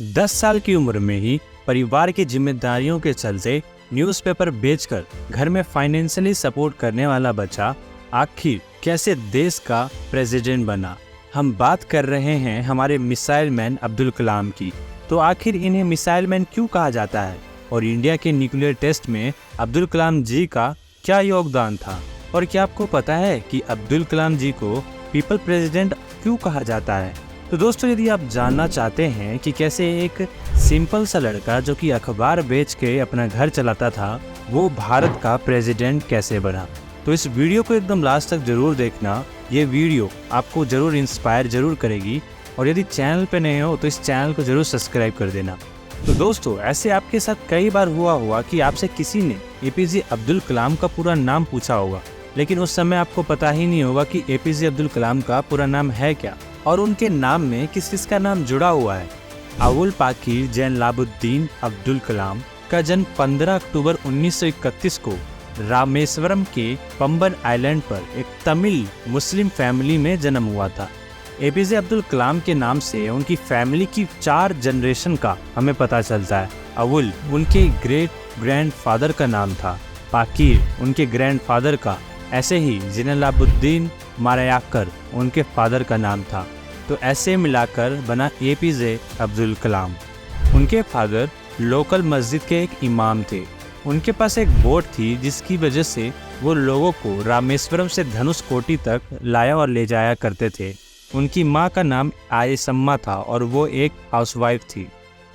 10 साल की उम्र में ही परिवार की जिम्मेदारियों के चलते न्यूज़पेपर बेचकर घर में फाइनेंशियली सपोर्ट करने वाला बच्चा आखिर कैसे देश का प्रेसिडेंट बना। हम बात कर रहे हैं हमारे मिसाइल मैन अब्दुल कलाम की। तो आखिर इन्हें मिसाइल मैन क्यों कहा जाता है और इंडिया के न्यूक्लियर टेस्ट में अब्दुल कलाम जी का क्या योगदान था? और क्या आपको पता है कि अब्दुल कलाम जी को पीपल प्रेसिडेंट क्यों कहा जाता है? तो दोस्तों, यदि आप जानना चाहते हैं कि कैसे एक सिंपल सा लड़का जो कि अखबार बेच के अपना घर चलाता था, वो भारत का प्रेसिडेंट कैसे बना, तो इस वीडियो को एकदम लास्ट तक जरूर देखना। ये वीडियो आपको जरूर इंस्पायर जरूर करेगी। और यदि चैनल पे नए हो तो इस चैनल को जरूर सब्सक्राइब कर देना। तो दोस्तों, ऐसे आपके साथ कई बार हुआ कि आपसे किसी ने एपीजे अब्दुल कलाम का पूरा नाम पूछा होगा, लेकिन उस समय आपको पता ही नहीं होगा कि एपीजे अब्दुल कलाम का पूरा नाम है क्या और उनके नाम में किस किस का नाम जुड़ा हुआ है। अवुल पाकीर जैनुलाब्दीन अब्दुल कलाम का जन्म 15 अक्टूबर 1931 को रामेश्वरम के पंबन आइलैंड पर एक तमिल मुस्लिम फैमिली में जन्म हुआ था। एपीजे अब्दुल कलाम के नाम से उनकी फैमिली की 4 जनरेशन का हमें पता चलता है। अवुल उनके ग्रेट ग्रैंडफादर का नाम था, पाकीर उनके ग्रैंडफादर का, ऐसे ही जैनुलाब्दीन मारायाकर उनके फादर का नाम था। तो ऐसे मिलाकर बना एपीजे अब्दुल कलाम। उनके फादर लोकल मस्जिद के एक इमाम थे। उनके पास एक बोट थी जिसकी वजह से वो लोगों को रामेश्वरम से धनुषकोटी तक लाया और ले जाया करते थे। उनकी माँ का नाम आयशम्मा था और वो एक हाउसवाइफ थी।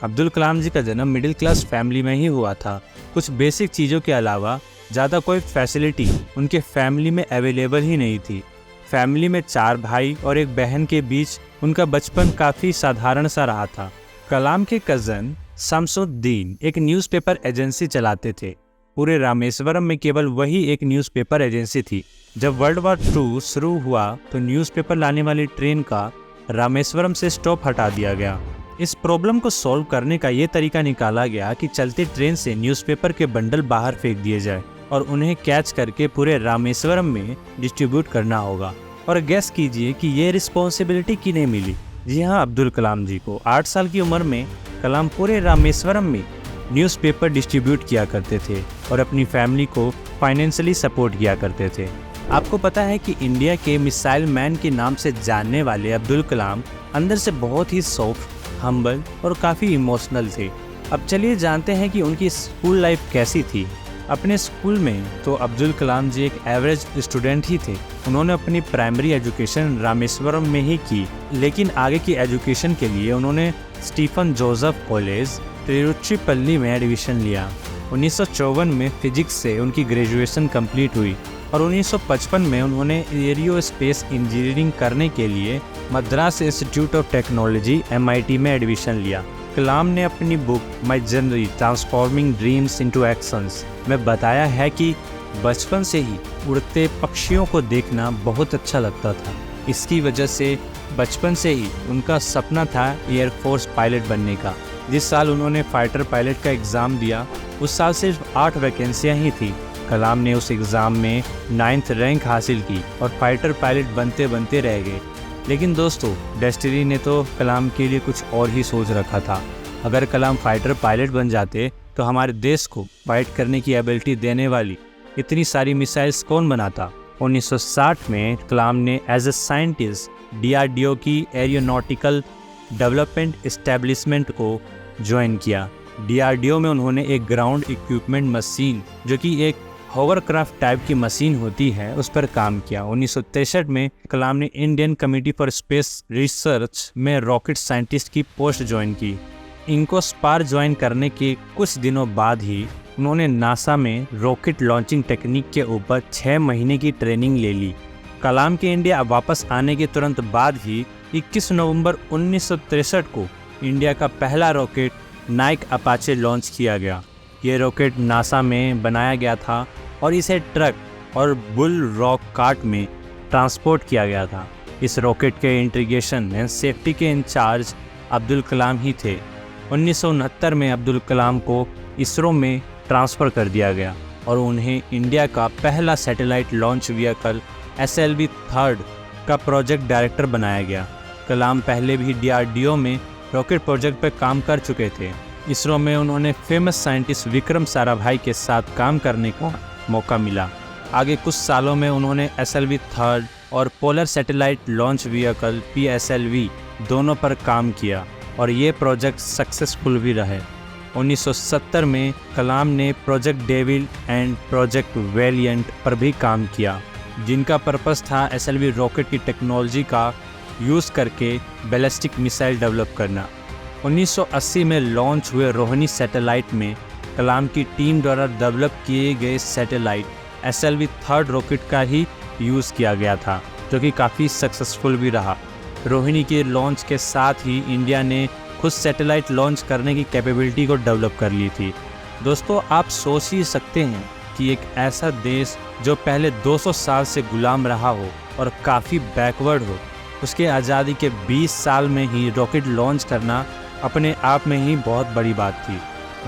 अब्दुल कलाम जी का जन्म मिडिल क्लास फैमिली में ही हुआ था। कुछ बेसिक चीज़ों के अलावा ज़्यादा कोई फैसिलिटी उनके फैमिली में अवेलेबल ही नहीं थी। फैमिली में 4 भाई और एक बहन के बीच उनका बचपन काफ़ी साधारण सा रहा था। कलाम के कज़न शमसुद्दीन एक न्यूज़पेपर एजेंसी चलाते थे। पूरे रामेश्वरम में केवल वही एक न्यूज़पेपर एजेंसी थी। जब वर्ल्ड वॉर 2 शुरू हुआ तो न्यूज़पेपर लाने वाली ट्रेन का रामेश्वरम से स्टॉप हटा दिया गया। इस प्रॉब्लम को सॉल्व करने का ये तरीका निकाला गया कि चलते ट्रेन से न्यूज़पेपर के बंडल बाहर फेंक दिए जाए और उन्हें कैच करके पूरे रामेश्वरम में डिस्ट्रीब्यूट करना होगा। और गेस कीजिए कि ये रिस्पॉन्सिबिलिटी किन्हें मिली? जी हाँ, अब्दुल कलाम जी को। 8 साल की उम्र में कलाम पूरे रामेश्वरम में न्यूज़पेपर डिस्ट्रीब्यूट किया करते थे और अपनी फैमिली को फाइनेंशियली सपोर्ट किया करते थे। आपको पता है कि इंडिया के मिसाइल मैन के नाम से जानने वाले अब्दुल कलाम अंदर से बहुत ही सॉफ्ट, हम्बल और काफ़ी इमोशनल थे। अब चलिए जानते हैं कि उनकी स्कूल लाइफ कैसी थी। अपने स्कूल में तो अब्दुल कलाम जी एक एवरेज स्टूडेंट ही थे। उन्होंने अपनी प्राइमरी एजुकेशन रामेश्वरम में ही की, लेकिन आगे की एजुकेशन के लिए उन्होंने स्टीफन जोसेफ कॉलेज तिरुचिरापल्ली में एडमिशन लिया। 1954 में फिजिक्स से उनकी ग्रेजुएशन कंप्लीट हुई और 1955 में उन्होंने एरोस्पेस इंजीनियरिंग करने के लिए Madras institute of technology MIT में एडमिशन लिया। कलाम ने अपनी book my journey transforming dreams into actions में बताया है कि बचपन से ही उड़ते पक्षियों को देखना बहुत अच्छा लगता था। इसकी वजह से बचपन से ही उनका सपना था एयरफोर्स पायलट बनने का। जिस साल उन्होंने फाइटर पायलट का एग्ज़ाम दिया, उस साल सिर्फ 8 वैकेंसियाँ ही थी। कलाम ने उस एग्ज़ाम में 9th रैंक हासिल की और फाइटर पायलट बनते बनते रह गए। लेकिन दोस्तों, डेस्टिनी ने तो कलाम के लिए कुछ और ही सोच रखा था। अगर कलाम फाइटर पायलट बन जाते तो हमारे देश को फाइट करने की एबिलिटी देने वाली इतनी सारी मिसाइल्स कौन बनाता। 1960 में कलाम ने एज ए साइंटिस्ट DRDO की एरोनॉटिकल डेवलपमेंट एस्टेब्लिशमेंट को ज्वाइन किया। DRDO में उन्होंने एक ग्राउंड इक्विपमेंट मशीन, जो कि एक होवरक्राफ्ट टाइप की मशीन होती है, उस पर काम किया। 1963 में कलाम ने Indian committee for space research में रॉकेट साइंटिस्ट की पोस्ट ज्वाइन की। इनको स्पार ज्वाइन करने के कुछ दिनों बाद ही उन्होंने नासा में रॉकेट लॉन्चिंग टेक्निक के ऊपर 6 महीने की ट्रेनिंग ले ली। कलाम के इंडिया वापस आने के तुरंत बाद ही 21 नवंबर 1963 को इंडिया का पहला रॉकेट नाइक अपाचे लॉन्च किया गया। ये रॉकेट नासा में बनाया गया था और इसे ट्रक और बुल रॉक कार्ट में ट्रांसपोर्ट किया गया था। इस रॉकेट के इंटीग्रेशन एंड सेफ्टी के इंचार्ज अब्दुल कलाम ही थे। 1969 में अब्दुल कलाम को इसरो में ट्रांसफ़र कर दिया गया और उन्हें इंडिया का पहला सैटेलाइट लॉन्च व्हीकल SLV-3 का प्रोजेक्ट डायरेक्टर बनाया गया। कलाम पहले भी DRDO में रॉकेट प्रोजेक्ट पर काम कर चुके थे। इसरो में उन्होंने फेमस साइंटिस्ट विक्रम साराभाई के साथ काम करने का मौका मिला। आगे कुछ सालों में उन्होंने SLV-3 और polar satellite launch vehicle PSLV दोनों पर काम किया और ये प्रोजेक्ट सक्सेसफुल भी रहे। 1970 में कलाम ने प्रोजेक्ट डेविल एंड प्रोजेक्ट वेलिएंट पर भी काम किया, जिनका पर्पस था SLV रॉकेट की टेक्नोलॉजी का यूज़ करके बैलिस्टिक मिसाइल डेवलप करना। 1980 में लॉन्च हुए रोहिणी सैटेलाइट में कलाम की टीम द्वारा डेवलप किए गए सैटेलाइट SLV-3 रॉकेट का ही यूज़ किया गया था, जो कि काफ़ी सक्सेसफुल भी रहा। रोहिणी के लॉन्च के साथ ही इंडिया ने खुद सैटेलाइट लॉन्च करने की कैपेबिलिटी को डेवलप कर ली थी। दोस्तों, आप सोच ही सकते हैं कि एक ऐसा देश जो पहले 200 साल से गुलाम रहा हो और काफ़ी बैकवर्ड हो, उसके आज़ादी के 20 साल में ही रॉकेट लॉन्च करना अपने आप में ही बहुत बड़ी बात थी।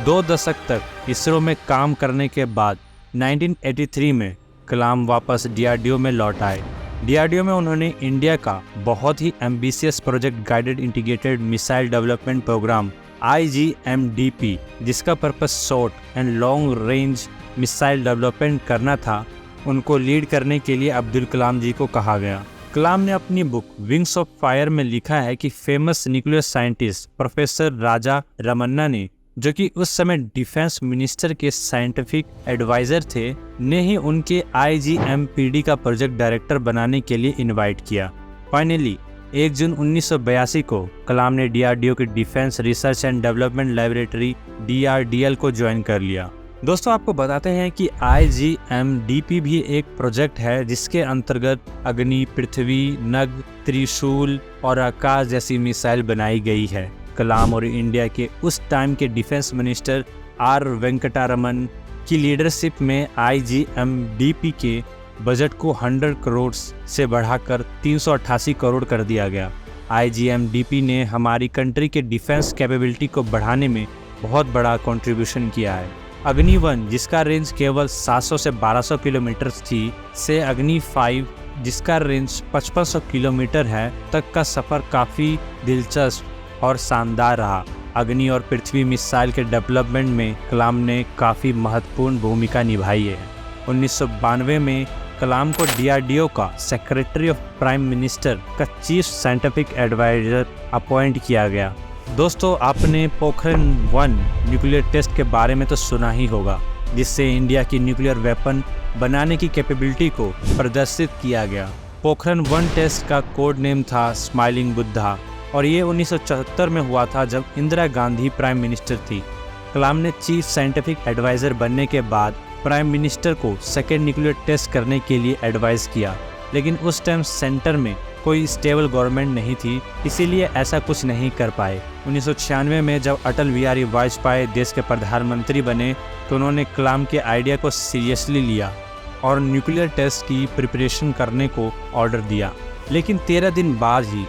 2 दशक तक इसरो में काम करने के बाद 1983 में कलाम वापस DRDO में लौट आए। DRDO में उन्होंने इंडिया का बहुत ही ambitious project guided integrated missile development programme IGMDP, जिसका purpose short and long range missile development करना था, उनको लीड करने के लिए अब्दुल कलाम जी को कहा गया। कलाम ने अपनी बुक विंग्स ऑफ फायर में लिखा है कि famous nuclear scientist professor Raja Ramanna ने, जो कि उस समय डिफेंस मिनिस्टर के साइंटिफिक एडवाइज़र थे, ने ही उनके IGMPD का प्रोजेक्ट डायरेक्टर बनाने के लिए इनवाइट किया। फाइनली 1 जून 1982 को कलाम ने DRDO की defence research and development laboratory DRDL को ज्वाइन कर लिया। दोस्तों, आपको बताते हैं कि IGMDP भी एक प्रोजेक्ट है जिसके अंतर्गत अग्नि, पृथ्वी, नग, त्रिशूल और आकाश जैसी मिसाइल बनाई गई है। कलाम और इंडिया के उस टाइम के डिफेंस मिनिस्टर R वेंकटरमन की लीडरशिप में IGMDP के बजट को 100 करोड़ से बढ़ाकर 388 करोड़ कर दिया गया। IGMDP ने हमारी कंट्री के डिफेंस कैपेबिलिटी को बढ़ाने में बहुत बड़ा कंट्रीब्यूशन किया है। अग्नि 1, जिसका रेंज केवल 700 से 1200 किलोमीटर थी, से अग्नि 5, जिसका रेंज 5500 किलोमीटर है, तक का सफ़र काफ़ी दिलचस्प और शानदार रहा। अग्नि और पृथ्वी मिसाइल के डेवलपमेंट में कलाम ने काफ़ी महत्वपूर्ण भूमिका निभाई है। 1992 में कलाम को DRDO का सेक्रेटरी ऑफ प्राइम मिनिस्टर का चीफ साइंटिफिक एडवाइजर अपॉइंट किया गया। दोस्तों, आपने पोखरण 1 न्यूक्लियर टेस्ट के बारे में तो सुना ही होगा, जिससे इंडिया की न्यूक्लियर वेपन बनाने की कैपेबिलिटी को प्रदर्शित किया गया। पोखरण 1 टेस्ट का कोड नेम था स्माइलिंग बुद्धा और ये 1974 में हुआ था, जब इंदिरा गांधी प्राइम मिनिस्टर थी। कलाम ने चीफ साइंटिफिक एडवाइज़र बनने के बाद प्राइम मिनिस्टर को सेकेंड न्यूक्लियर टेस्ट करने के लिए एडवाइस किया, लेकिन उस टाइम सेंटर में कोई स्टेबल गवर्नमेंट नहीं थी, इसीलिए ऐसा कुछ नहीं कर पाए। 1996 में जब अटल बिहारी वाजपेयी देश के प्रधानमंत्री बने, तो उन्होंने कलाम के आइडिया को सीरियसली लिया और न्यूक्लियर टेस्ट की प्रिपरेशन करने को ऑर्डर दिया। लेकिन 13 दिन बाद ही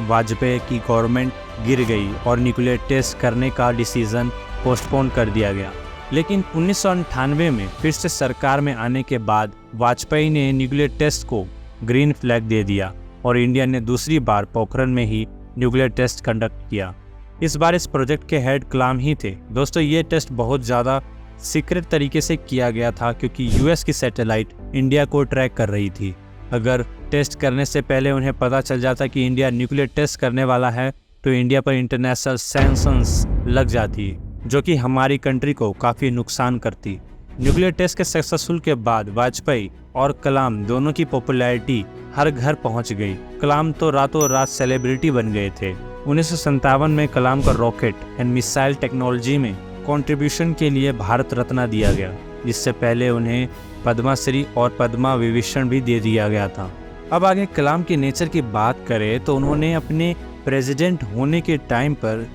वाजपेयी की गवर्नमेंट गिर गई और न्यूक्लियर टेस्ट करने का डिसीज़न पोस्टपोन कर दिया गया। लेकिन 1998 में फिर से सरकार में आने के बाद वाजपेयी ने न्यूक्लियर टेस्ट को ग्रीन फ्लैग दे दिया और इंडिया ने दूसरी बार पोखरण में ही न्यूक्लियर टेस्ट कंडक्ट किया। इस बार इस प्रोजेक्ट के हेड कलाम ही थे। दोस्तों, ये टेस्ट बहुत ज़्यादा सीक्रेट तरीके से किया गया था, क्योंकि US की सैटेलाइट इंडिया को ट्रैक कर रही थी। अगर टेस्ट करने से पहले उन्हें पता चल जाता कि इंडिया न्यूक्लियर टेस्ट करने वाला है, तो इंडिया पर इंटरनेशनल सैंक्शंस लग जाती, जो कि हमारी कंट्री को काफ़ी नुकसान करती। न्यूक्लियर टेस्ट के सक्सेसफुल के बाद वाजपेयी और कलाम दोनों की पॉपुलैरिटी हर घर पहुंच गई। कलाम तो रातों रात सेलिब्रिटी बन गए थे। 1957 में कलाम को रॉकेट एंड मिसाइल टेक्नोलॉजी में कंट्रीब्यूशन के लिए भारत रत्न दिया गया, जिससे पहले उन्हें पद्मश्री और पद्मा विभूषण भी दे दिया गया था। अब आगे कलाम के नेचर की बात करें तो उन्होंने अपने प्रेसिडेंट होने के टाइम पर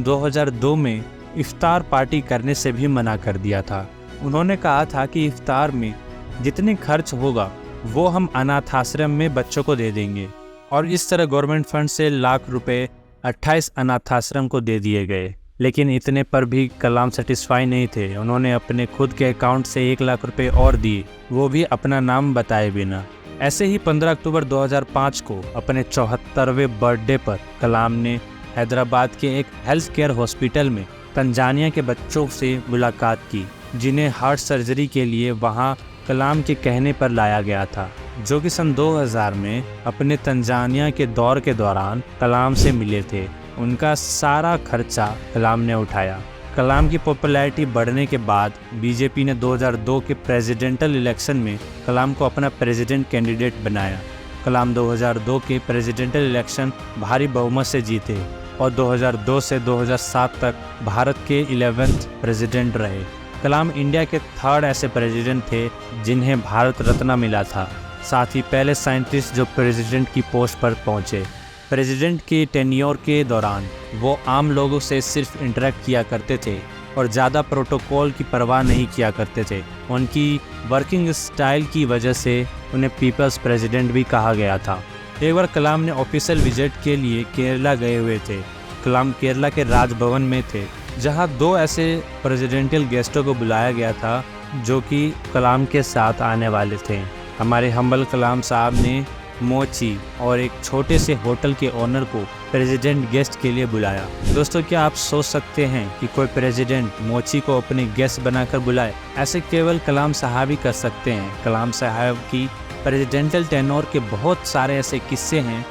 2002 में इफ्तार पार्टी करने से भी मना कर दिया था। उन्होंने कहा था कि इफ्तार में जितने खर्च होगा वो हम अनाथ आश्रम में बच्चों को दे देंगे, और इस तरह गवर्नमेंट फंड से लाख रुपए 28 अनाथ आश्रम को दे दिए गए। लेकिन इतने पर भी कलाम सेटिस्फाई नहीं थे। उन्होंने अपने खुद के अकाउंट से 1 लाख रुपए और दिए, वो भी अपना नाम बताए बिना। ऐसे ही 15 अक्टूबर 2005 को अपने 74वें बर्थडे पर कलाम ने हैदराबाद के एक हेल्थ केयर हॉस्पिटल में तंजानिया के बच्चों से मुलाकात की, जिन्हें हार्ट सर्जरी के लिए वहां कलाम के कहने पर लाया गया था, जो कि सन 2000 में अपने तंजानिया के दौर के दौरान कलाम से मिले थे। उनका सारा खर्चा कलाम ने उठाया। कलाम की पॉपुलैरिटी बढ़ने के बाद बीजेपी ने 2002 के प्रेसिडेंटल इलेक्शन में कलाम को अपना प्रेसिडेंट कैंडिडेट बनाया। कलाम 2002 के प्रेसिडेंटल इलेक्शन भारी बहुमत से जीते और 2002 से 2007 तक भारत के 11वें प्रेसिडेंट रहे। कलाम इंडिया के 3rd ऐसे प्रेसिडेंट थे जिन्हें भारत रत्न मिला था, साथ ही पहले साइंटिस्ट जो प्रेसिडेंट की पोस्ट पर पहुंचे। प्रेसिडेंट के टेन्योर के दौरान वो आम लोगों से सिर्फ इंटरेक्ट किया करते थे और ज़्यादा प्रोटोकॉल की परवाह नहीं किया करते थे। उनकी वर्किंग स्टाइल की वजह से उन्हें पीपल्स प्रेसिडेंट भी कहा गया था। एक बार कलाम ने ऑफिशियल विजिट के लिए केरला गए हुए थे। कलाम केरला के राजभवन में थे, जहां 2 ऐसे प्रेसिडेंशियल गेस्टों को बुलाया गया था जो कि कलाम के साथ आने वाले थे। हमारे हम्बल कलाम साहब ने मोची और एक छोटे से होटल के ओनर को प्रेसिडेंट गेस्ट के लिए बुलाया। दोस्तों, क्या आप सोच सकते हैं कि कोई प्रेसिडेंट मोची को अपने गेस्ट बनाकर बुलाए? ऐसे केवल कलाम साहब ही कर सकते हैं। कलाम साहब की प्रेसिडेंशियल टेन्योर के बहुत सारे ऐसे किस्से हैं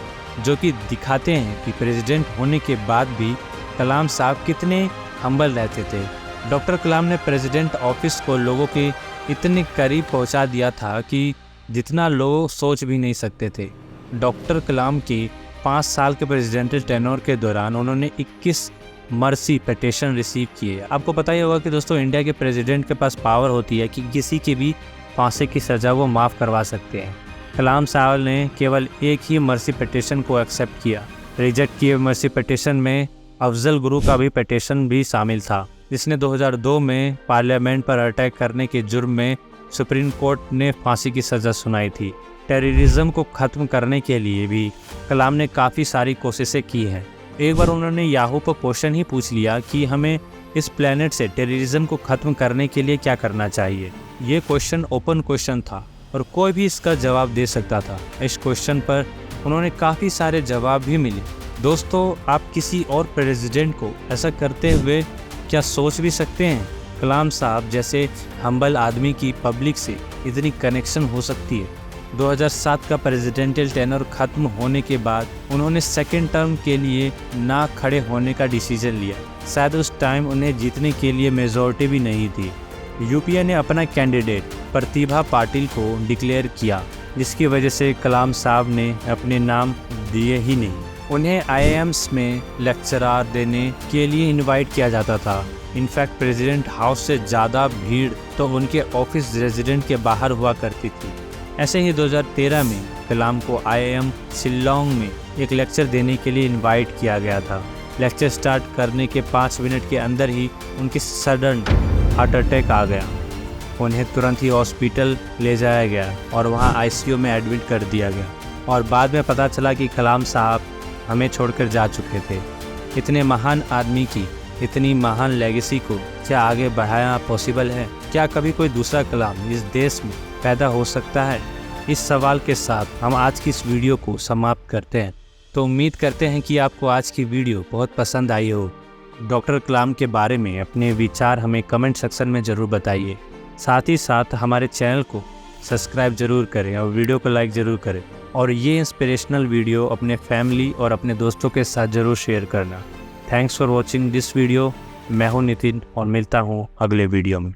जो कि दिखाते हैं कि प्रेसिडेंट होने के बाद भी कलाम साहब कितने हम्बल रहते थे। डॉक्टर कलाम ने प्रेसिडेंट ऑफिस को लोगों के इतने करीब पहुंचा दिया था कि जितना लोग सोच भी नहीं सकते थे। डॉक्टर कलाम के 5 साल के प्रेसिडेंशियल टेन्योर के दौरान उन्होंने 21 मर्सी पिटीशन रिसीव किए। आपको पता ही होगा कि दोस्तों, इंडिया के प्रेसिडेंट के पास पावर होती है कि किसी की भी फांसी की सज़ा वो माफ़ करवा सकते हैं। कलाम साहब ने केवल एक ही मर्सी पिटीशन को एक्सेप्ट किया। रिजेक्ट किए मर्सी पिटीशन में अफजल गुरु का भी पिटीशन भी शामिल था, जिसने 2002 में पार्लियामेंट पर अटैक करने के जुर्म में सुप्रीम कोर्ट ने फांसी की सज़ा सुनाई थी। टेररिज्म को ख़त्म करने के लिए भी कलाम ने काफ़ी सारी कोशिशें की हैं। एक बार उन्होंने याहू पर क्वेश्चन ही पूछ लिया कि हमें इस प्लेनेट से टेररिज्म को ख़त्म करने के लिए क्या करना चाहिए। ये क्वेश्चन ओपन क्वेश्चन था और कोई भी इसका जवाब दे सकता था। इस क्वेश्चन पर उन्होंने काफ़ी सारे जवाब भी मिले। दोस्तों, आप किसी और प्रेसिडेंट को ऐसा करते हुए क्या सोच भी सकते हैं? कलाम साहब जैसे हम्बल आदमी की पब्लिक से इतनी कनेक्शन हो सकती है। 2007 का प्रेसिडेंशियल टेन्योर ख़त्म होने के बाद उन्होंने 2nd टर्म के लिए ना खड़े होने का डिसीजन लिया। शायद उस टाइम उन्हें जीतने के लिए मेजॉरिटी भी नहीं थी। यूपीए ने अपना कैंडिडेट प्रतिभा पाटिल को डिक्लेयर किया, जिसकी वजह से कलाम साहब ने अपने नाम दिए ही नहीं। उन्हें IIMs में लेक्चरार देने के लिए इनवाइट किया जाता था। इनफैक्ट प्रेसिडेंट हाउस से ज़्यादा भीड़ तो उनके ऑफिस रेजिडेंट के बाहर हुआ करती थी। ऐसे ही 2013 में कलाम को IIM शिल्लोंग में एक लेक्चर देने के लिए इनवाइट किया गया था। लेक्चर स्टार्ट करने के 5 मिनट के अंदर ही उनकी सडन हार्ट अटैक आ गया। उन्हें तुरंत ही हॉस्पिटल ले जाया गया और वहां ICU में एडमिट कर दिया गया और बाद में पता चला कि कलाम साहब हमें छोड़कर जा चुके थे। इतने महान आदमी की इतनी महान लेगेसी को क्या आगे बढ़ाना पॉसिबल है? क्या कभी कोई दूसरा कलाम इस देश में पैदा हो सकता है? इस सवाल के साथ हम आज की इस वीडियो को समाप्त करते हैं। तो उम्मीद करते हैं कि आपको आज की वीडियो बहुत पसंद आई हो। डॉक्टर कलाम के बारे में अपने विचार हमें कमेंट सेक्शन में ज़रूर बताइए। साथ ही साथ हमारे चैनल को सब्सक्राइब ज़रूर करें और वीडियो को लाइक ज़रूर करें। और ये इंस्पिरेशनल वीडियो अपने फैमिली और अपने दोस्तों के साथ ज़रूर शेयर करना। Thanks for watching this video. मैं हूँ नितिन और मिलता हूँ अगले वीडियो में।